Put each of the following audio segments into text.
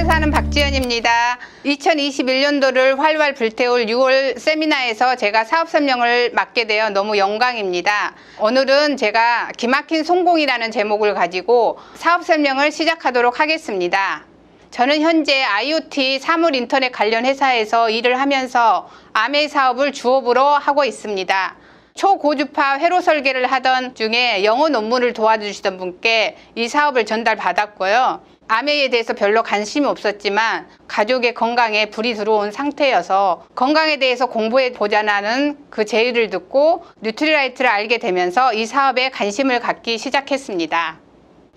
서울에 사는 박지연입니다. 2021년도를 활활 불태울 6월 세미나에서 제가 사업설명을 맡게 되어 너무 영광입니다. 오늘은 제가 기막힌 성공이라는 제목을 가지고 사업설명을 시작하도록 하겠습니다. 저는 현재 IoT 사물 인터넷 관련 회사에서 일을 하면서 아메이 사업을 주업으로 하고 있습니다. 초고주파 회로 설계를 하던 중에 영어 논문을 도와주시던 분께 이 사업을 전달받았고요. 아메이에 대해서 별로 관심이 없었지만 가족의 건강에 불이 들어온 상태여서 건강에 대해서 공부해 보자는 그 제의를 듣고 뉴트리라이트를 알게 되면서 이 사업에 관심을 갖기 시작했습니다.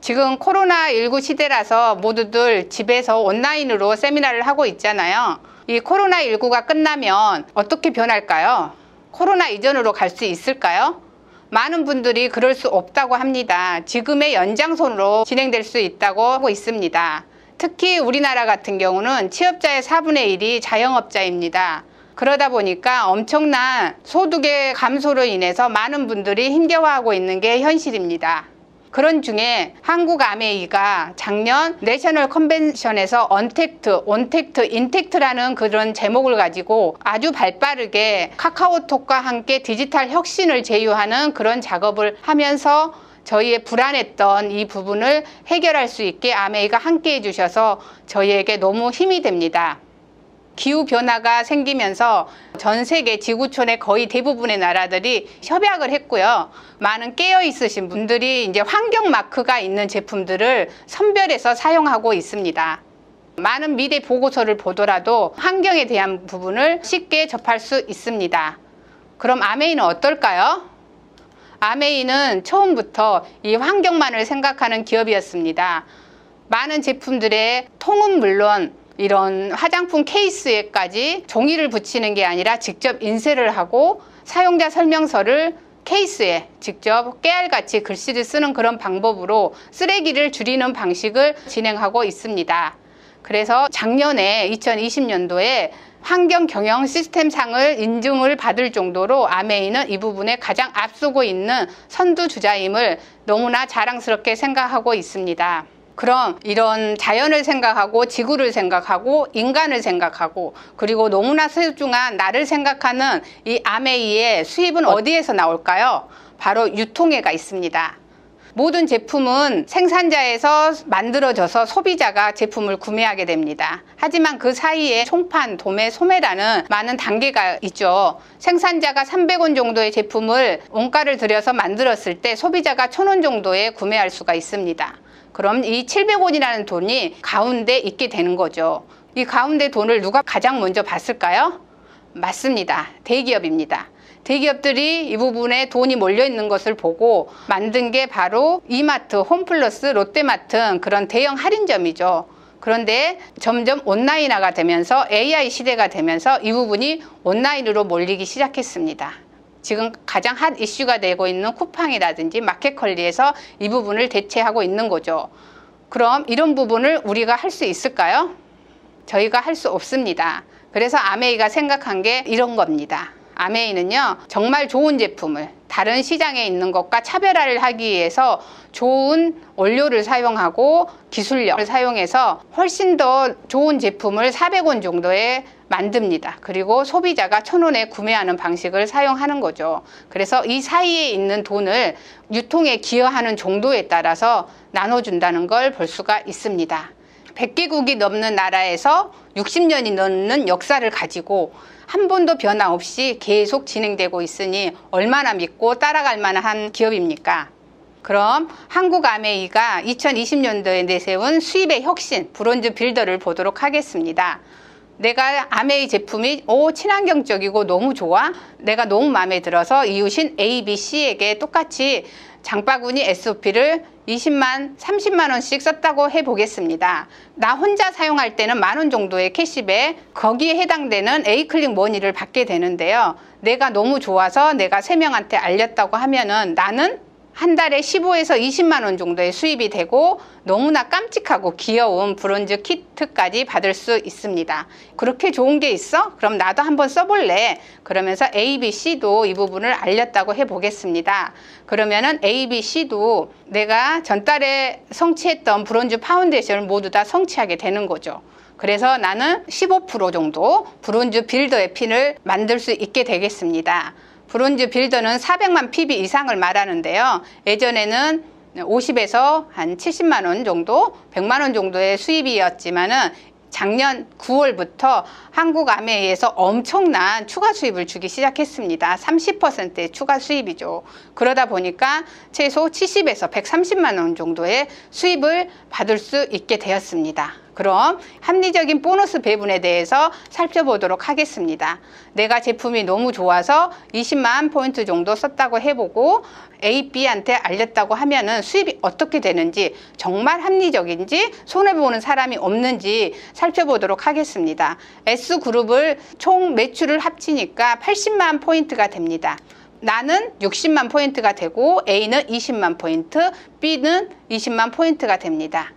지금 코로나19 시대라서 모두들 집에서 온라인으로 세미나를 하고 있잖아요. 이 코로나19가 끝나면 어떻게 변할까요? 코로나 이전으로 갈 수 있을까요? 많은 분들이 그럴 수 없다고 합니다. 지금의 연장선으로 진행될 수 있다고 하고 있습니다. 특히 우리나라 같은 경우는 취업자의 4분의 1이 자영업자입니다. 그러다 보니까 엄청난 소득의 감소로 인해서 많은 분들이 힘겨워하고 있는 게 현실입니다. 그런 중에 한국 아메이가 작년 내셔널 컨벤션에서 언택트, 온택트, 인택트라는 그런 제목을 가지고 아주 발빠르게 카카오톡과 함께 디지털 혁신을 제휴하는 그런 작업을 하면서 저희의 불안했던 이 부분을 해결할 수 있게 아메이가 함께 해주셔서 저희에게 너무 힘이 됩니다. 기후변화가 생기면서 전 세계 지구촌의 거의 대부분의 나라들이 협약을 했고요. 많은 깨어있으신 분들이 이제 환경 마크가 있는 제품들을 선별해서 사용하고 있습니다. 많은 미래 보고서를 보더라도 환경에 대한 부분을 쉽게 접할 수 있습니다. 그럼 아메이는 어떨까요? 아메이는 처음부터 이 환경만을 생각하는 기업이었습니다. 많은 제품들의 통은 물론 이런 화장품 케이스에까지 종이를 붙이는 게 아니라 직접 인쇄를 하고 사용자 설명서를 케이스에 직접 깨알같이 글씨를 쓰는 그런 방법으로 쓰레기를 줄이는 방식을 진행하고 있습니다. 그래서 작년에 2020년도에 환경경영 시스템상을 인증을 받을 정도로 아메이는 이 부분에 가장 앞서고 있는 선두주자임을 너무나 자랑스럽게 생각하고 있습니다. 그럼 이런 자연을 생각하고 지구를 생각하고 인간을 생각하고 그리고 너무나 소중한 나를 생각하는 이 아메이의 수입은 어디에서 나올까요? 바로 유통회가 있습니다. 모든 제품은 생산자에서 만들어져서 소비자가 제품을 구매하게 됩니다. 하지만 그 사이에 총판, 도매, 소매라는 많은 단계가 있죠. 생산자가 300원 정도의 제품을 원가를 들여서 만들었을 때 소비자가 1000원 정도에 구매할 수가 있습니다. 그럼 이 700원이라는 돈이 가운데 있게 되는 거죠. 이 가운데 돈을 누가 가장 먼저 봤을까요? 맞습니다. 대기업입니다. 대기업들이 이 부분에 돈이 몰려 있는 것을 보고 만든 게 바로 이마트, 홈플러스, 롯데마트 그런 대형 할인점이죠. 그런데 점점 온라인화가 되면서 AI 시대가 되면서 이 부분이 온라인으로 몰리기 시작했습니다. 지금 가장 핫 이슈가 되고 있는 쿠팡이라든지 마켓컬리에서 이 부분을 대체하고 있는 거죠. 그럼 이런 부분을 우리가 할 수 있을까요? 저희가 할 수 없습니다. 그래서 아메이가 생각한 게 이런 겁니다. 아메이는요, 정말 좋은 제품을 다른 시장에 있는 것과 차별화를 하기 위해서 좋은 원료를 사용하고 기술력을 사용해서 훨씬 더 좋은 제품을 400원 정도에 만듭니다. 그리고 소비자가 1000원에 구매하는 방식을 사용하는 거죠. 그래서 이 사이에 있는 돈을 유통에 기여하는 정도에 따라서 나눠준다는 걸 볼 수가 있습니다. 100개국이 넘는 나라에서 60년이 넘는 역사를 가지고 한 번도 변화 없이 계속 진행되고 있으니 얼마나 믿고 따라갈 만한 기업입니까? 그럼 한국 아메이가 2020년도에 내세운 수입의 혁신, 브론즈 빌더를 보도록 하겠습니다. 내가 아메이 제품이 친환경적이고 너무 좋아? 내가 너무 마음에 들어서 이웃인 A, B, C에게 똑같이 장바구니 SOP를 20만, 30만 원씩 썼다고 해보겠습니다. 나 혼자 사용할 때는 10,000원 정도의 캐시백, 거기에 해당되는 A클릭 머니를 받게 되는데요. 내가 너무 좋아서 내가 3명한테 알렸다고 하면은 나는 한 달에 15에서 20만 원 정도의 수입이 되고 너무나 깜찍하고 귀여운 브론즈 키트까지 받을 수 있습니다. 그렇게 좋은 게 있어? 그럼 나도 한번 써볼래. 그러면서 ABC도 이 부분을 알렸다고 해보겠습니다. 그러면은 ABC도 내가 전달에 성취했던 브론즈 파운데이션을 모두 다 성취하게 되는 거죠. 그래서 나는 15% 정도 브론즈 빌더의 핀을 만들 수 있게 되겠습니다. 브론즈 빌더는 400만 PB 이상을 말하는데요. 예전에는 50에서 한 70만 원 정도, 100만 원 정도의 수입이었지만은 작년 9월부터 한국아메이에서 엄청난 추가 수입을 주기 시작했습니다. 30%의 추가 수입이죠. 그러다 보니까 최소 70에서 130만 원 정도의 수입을 받을 수 있게 되었습니다. 그럼 합리적인 보너스 배분에 대해서 살펴보도록 하겠습니다. 내가 제품이 너무 좋아서 20만 포인트 정도 썼다고 해보고 A, B한테 알렸다고 하면은 수입이 어떻게 되는지, 정말 합리적인지, 손해보는 사람이 없는지 살펴보도록 하겠습니다. S그룹을 총 매출을 합치니까 80만 포인트가 됩니다. 나는 60만 포인트가 되고 A는 20만 포인트, B는 20만 포인트가 됩니다.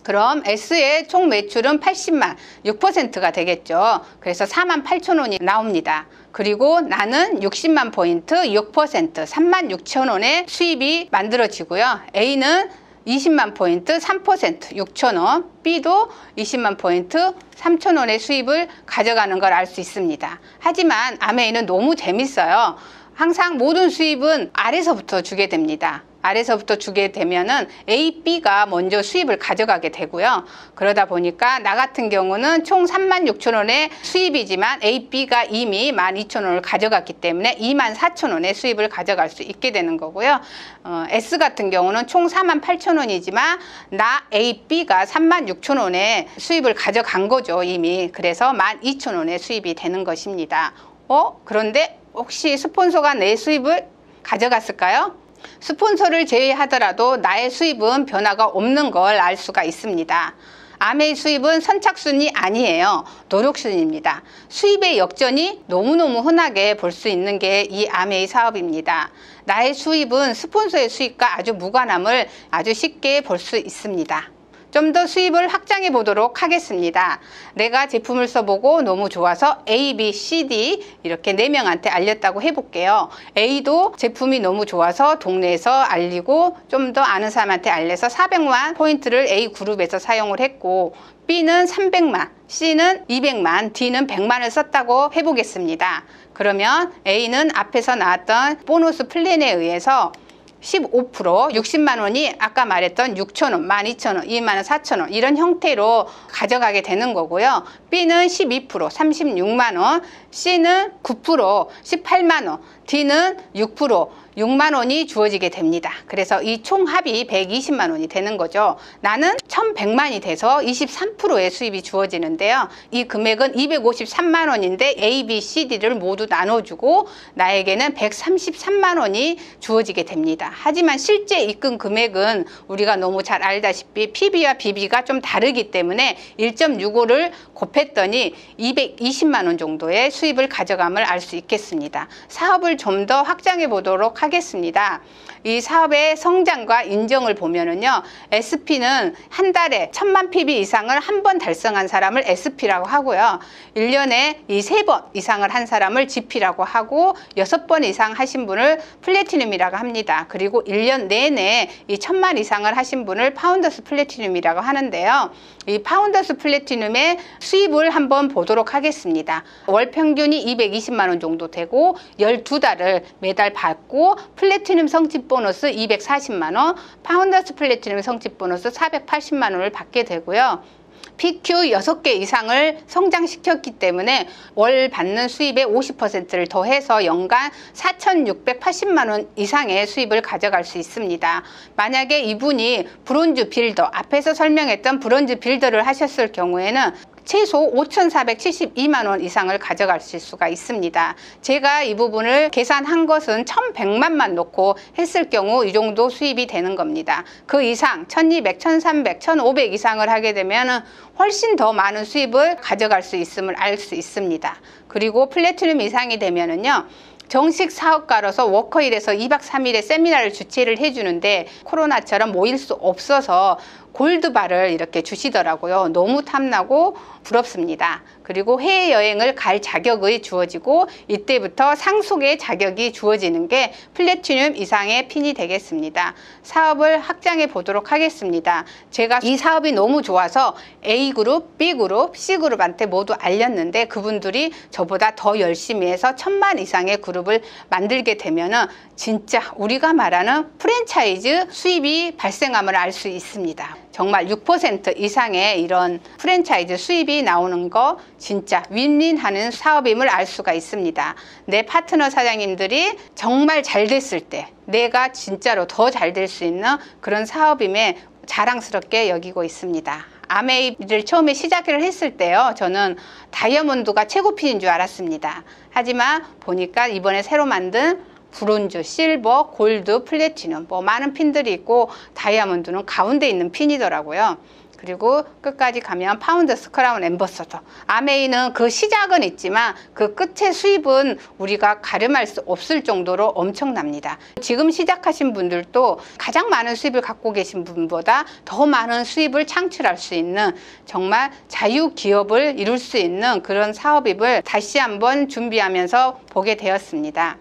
그럼 S의 총 매출은 80만, 6%가 되겠죠. 그래서 4만 8천 원이 나옵니다. 그리고 나는 60만 포인트, 6%, 3만 6천 원의 수입이 만들어지고요. A는 20만 포인트, 3%, 6천 원, B도 20만 포인트, 3천 원의 수입을 가져가는 걸 알 수 있습니다. 하지만 아메이는 너무 재밌어요. 항상 모든 수입은 아래서부터 주게 됩니다. 아래서부터 주게 되면은 A, B가 먼저 수입을 가져가게 되고요. 그러다 보니까 나 같은 경우는 총 3만 6천 원의 수입이지만 A, B가 이미 12,000원을 가져갔기 때문에 2만 4천 원의 수입을 가져갈 수 있게 되는 거고요. S 같은 경우는 총 4만 8천 원이지만 나 A, B가 3만 6천 원의 수입을 가져간 거죠, 이미. 그래서 12,000원의 수입이 되는 것입니다. 그런데 혹시 스폰서가 내 수입을 가져갔을까요? 스폰서를 제외하더라도 나의 수입은 변화가 없는 걸 알 수가 있습니다. 아메이 수입은 선착순이 아니에요. 노력순입니다. 수입의 역전이 너무너무 흔하게 볼 수 있는 게 이 아메이 사업입니다. 나의 수입은 스폰서의 수입과 아주 무관함을 아주 쉽게 볼 수 있습니다. 좀 더 수입을 확장해 보도록 하겠습니다. 내가 제품을 써보고 너무 좋아서 A, B, C, D 이렇게 4명한테 알렸다고 해볼게요. A도 제품이 너무 좋아서 동네에서 알리고 좀 더 아는 사람한테 알려서 400만 포인트를 A그룹에서 사용을 했고, B는 300만, C는 200만, D는 100만을 썼다고 해보겠습니다. 그러면 A는 앞에서 나왔던 보너스 플랜에 의해서 15%, 60만 원이 아까 말했던 6천 원, 12,000원, 2만 4천 원 이런 형태로 가져가게 되는 거고요. B는 12%, 36만 원, C는 9%, 18만 원, D는 6%, 6만 원이 주어지게 됩니다. 그래서 이 총합이 120만 원이 되는 거죠. 나는 1100만이 돼서 23%의 수입이 주어지는데요. 이 금액은 253만 원인데 A, B, C, D를 모두 나눠주고 나에게는 133만 원이 주어지게 됩니다. 하지만 실제 입금 금액은 우리가 너무 잘 알다시피 PB와 BB가 좀 다르기 때문에 1.65를 곱했더니 220만 원 정도의 수입을 가져감을 알 수 있겠습니다. 사업을 좀 더 확장해 보도록 하겠습니다. 이 사업의 성장과 인정을 보면은요, SP는 한 달에 1000만 PB 이상을 한 번 달성한 사람을 SP라고 하고요. 1년에 이 3번 이상을 한 사람을 GP라고 하고 6번 이상 하신 분을 플래티넘이라고 합니다. 그리고 1년 내내 이 1000만 이상을 하신 분을 파운더스 플래티넘이라고 하는데요. 이 파운더스 플래티넘의 수입을 한번 보도록 하겠습니다. 월 평균이 220만 원 정도 되고 12달을 매달 받고 플래티넘 성취 보너스 240만 원, 파운더스 플래티넘 성취 보너스 480만 원을 받게 되고요. PQ 6개 이상을 성장시켰기 때문에 월 받는 수입의 50%를 더해서 연간 4,680만 원 이상의 수입을 가져갈 수 있습니다. 만약에 이분이 브론즈 빌더, 앞에서 설명했던 브론즈 빌더를 하셨을 경우에는 최소 5,472만 원 이상을 가져가실 수가 있습니다. 제가 이 부분을 계산한 것은 1,100만만 놓고 했을 경우 이 정도 수입이 되는 겁니다. 그 이상 1,200, 1,300, 1,500 이상을 하게 되면 훨씬 더 많은 수입을 가져갈 수 있음을 알 수 있습니다. 그리고 플래티넘 이상이 되면은요, 정식 사업가로서 워커힐에서 2박 3일의 세미나를 주최를 해주는데 코로나처럼 모일 수 없어서 골드바를 이렇게 주시더라고요. 너무 탐나고 부럽습니다. 그리고 해외여행을 갈 자격이 주어지고 이때부터 상속의 자격이 주어지는 게 플래티늄 이상의 핀이 되겠습니다. 사업을 확장해 보도록 하겠습니다. 제가 이 사업이 너무 좋아서 A그룹, B그룹, C그룹한테 모두 알렸는데 그분들이 저보다 더 열심히 해서 1000만 이상의 그룹을 만들게 되면은 진짜 우리가 말하는 프랜차이즈 수입이 발생함을 알 수 있습니다. 정말 6% 이상의 이런 프랜차이즈 수입이 나오는 거 진짜 윈윈하는 사업임을 알 수가 있습니다. 내 파트너 사장님들이 정말 잘 됐을 때 내가 진짜로 더 잘 될 수 있는 그런 사업임에 자랑스럽게 여기고 있습니다. 아메이를 처음에 시작을 했을 때요, 저는 다이아몬드가 최고핀인 줄 알았습니다. 하지만 보니까 이번에 새로 만든 브론즈, 실버, 골드, 플래티넘 뭐 많은 핀들이 있고 다이아몬드는 가운데 있는 핀이더라고요. 그리고 끝까지 가면 파운더스 크라운 앰버서더. 아메이는 그 시작은 있지만 그 끝의 수입은 우리가 가늠할 수 없을 정도로 엄청납니다. 지금 시작하신 분들도 가장 많은 수입을 갖고 계신 분보다 더 많은 수입을 창출할 수 있는 정말 자유기업을 이룰 수 있는 그런 사업입을 다시 한번 준비하면서 보게 되었습니다.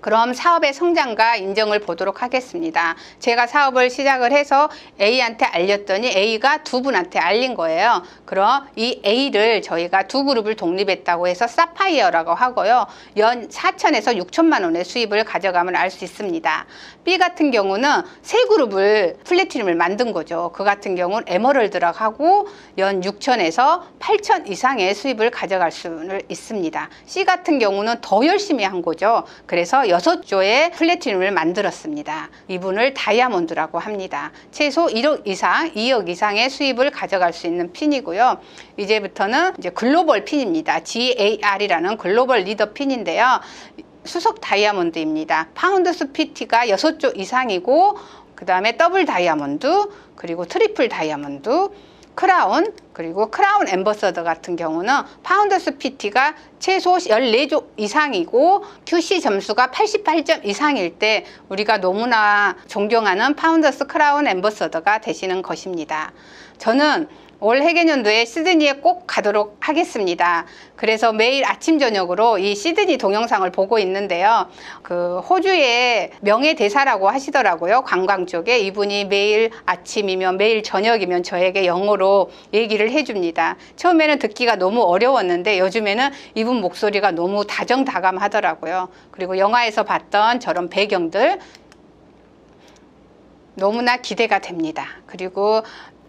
그럼 사업의 성장과 인정을 보도록 하겠습니다. 제가 사업을 시작을 해서 A한테 알렸더니 A가 두 분한테 알린 거예요. 그럼 이 A를 저희가 두 그룹을 독립했다고 해서 사파이어라고 하고요. 연 4천에서 6천만 원의 수입을 가져가면 알 수 있습니다. B 같은 경우는 세 그룹을 플래티늄을 만든 거죠. 그 같은 경우는 에머럴드라고 하고 연 6천에서 8천 이상의 수입을 가져갈 수 있습니다. C 같은 경우는 더 열심히 한 거죠. 그래서 6조의 플래티늄을 만들었습니다. 이분을 다이아몬드라고 합니다. 최소 1억 이상, 2억 이상의 수입을 가져갈 수 있는 핀이고요. 이제부터는 이제 글로벌 핀입니다. GAR이라는 글로벌 리더 핀인데요. 수석 다이아몬드입니다. 파운드스 PT가 6조 이상이고 그 다음에 더블 다이아몬드, 그리고 트리플 다이아몬드, 크라운, 그리고 크라운 앰버서더 같은 경우는 파운더스 PT가 최소 14조 이상이고 QC 점수가 88점 이상일 때 우리가 너무나 존경하는 파운더스 크라운 앰버서더가 되시는 것입니다. 저는 올 해개년도에 시드니에 꼭 가도록 하겠습니다. 그래서 매일 아침 저녁으로 이 시드니 동영상을 보고 있는데요. 그 호주의 명예대사라고 하시더라고요. 관광 쪽에 이분이 매일 아침이면 매일 저녁이면 저에게 영어로 얘기를 해줍니다. 처음에는 듣기가 너무 어려웠는데 요즘에는 이분 목소리가 너무 다정다감하더라고요. 그리고 영화에서 봤던 저런 배경들 너무나 기대가 됩니다. 그리고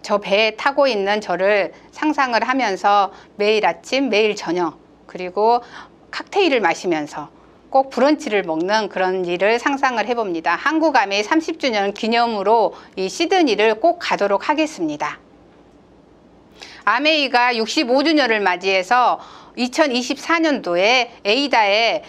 저 배에 타고 있는 저를 상상을 하면서 매일 아침, 매일 저녁, 그리고 칵테일을 마시면서 꼭 브런치를 먹는 그런 일을 상상을 해봅니다. 한국 아메이 30주년 기념으로 이 시드니를 꼭 가도록 하겠습니다. 아메이가 65주년을 맞이해서 2024년도에 에이다에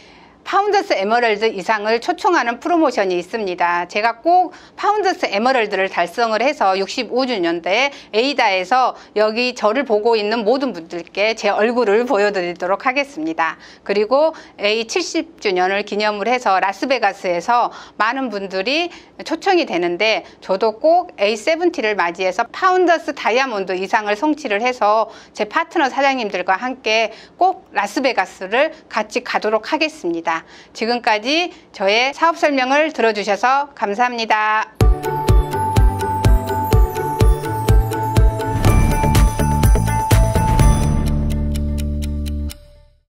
파운더스 에메랄드 이상을 초청하는 프로모션이 있습니다. 제가 꼭 파운더스 에메랄드를 달성을 해서 65주년대에 에이다에서 여기 저를 보고 있는 모든 분들께 제 얼굴을 보여드리도록 하겠습니다. 그리고 A 70주년을 기념을 해서 라스베가스에서 많은 분들이 초청이 되는데 저도 꼭 A70를 맞이해서 파운더스 다이아몬드 이상을 성취를 해서 제 파트너 사장님들과 함께 꼭 라스베가스를 같이 가도록 하겠습니다. 지금까지 저의 사업 설명을 들어주셔서 감사합니다.